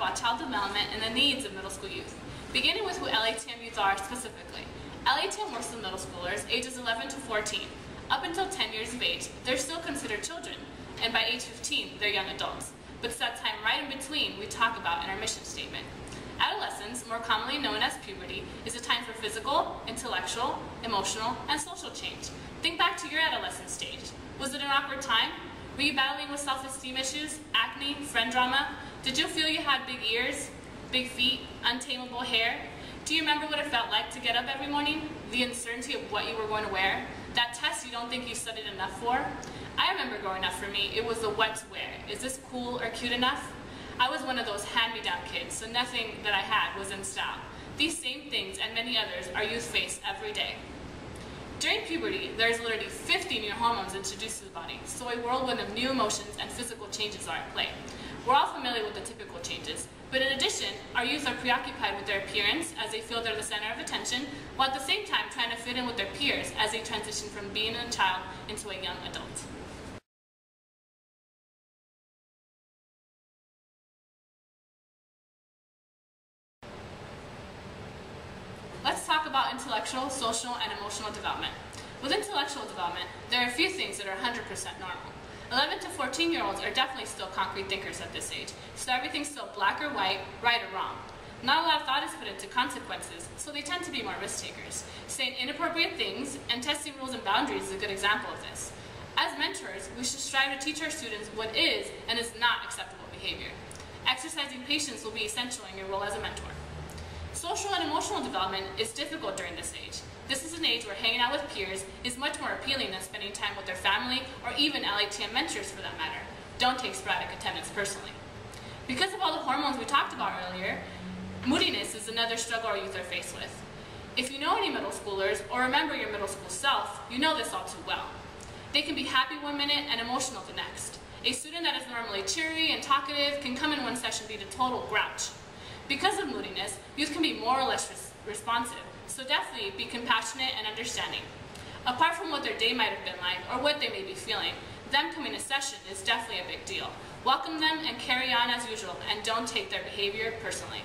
about child development and the needs of middle school youth, beginning with who LATM youth are specifically. LATM works with middle schoolers ages 11 to 14. Up until 10 years of age, they're still considered children, and by age 15, they're young adults. But it's that time right in between we talk about in our mission statement. Adolescence, more commonly known as puberty, is a time for physical, intellectual, emotional, and social change. Think back to your adolescent stage. Was it an awkward time? Were you battling with self-esteem issues, acne, friend drama? Did you feel you had big ears, big feet, untamable hair? Do you remember what it felt like to get up every morning? The uncertainty of what you were going to wear? That test you don't think you studied enough for? I remember growing up, for me, it was the what to wear. Is this cool or cute enough? I was one of those hand-me-down kids, so nothing that I had was in style. These same things and many others our youth face every day. During puberty, there's literally 50 new hormones introduced to the body, so a whirlwind of new emotions and physical changes are at play. We're all familiar with the typical changes, but in addition, our youth are preoccupied with their appearance as they feel they're the center of attention, while at the same time trying to fit in with their peers as they transition from being a child into a young adult. Let's talk about intellectual, social, and emotional development. With intellectual development, there are a few things that are 100% normal. 11 to 14-year-olds are definitely still concrete thinkers at this age, so everything's still black or white, right or wrong. Not a lot of thought is put into consequences, so they tend to be more risk takers. Saying inappropriate things and testing rules and boundaries is a good example of this. As mentors, we should strive to teach our students what is and is not acceptable behavior. Exercising patience will be essential in your role as a mentor. Social and emotional development is difficult during this age. This is an age where hanging out with peers is much more appealing than spending time with their family or even LATM mentors for that matter. Don't take sporadic attendance personally. Because of all the hormones we talked about earlier, moodiness is another struggle our youth are faced with. If you know any middle schoolers or remember your middle school self, you know this all too well. They can be happy one minute and emotional the next. A student that is normally cheery and talkative can come in one session be the total grouch. Because of moodiness, youth can be more or less responsive, so definitely be compassionate and understanding. Apart from what their day might have been like or what they may be feeling, them coming to session is definitely a big deal. Welcome them and carry on as usual, and don't take their behavior personally.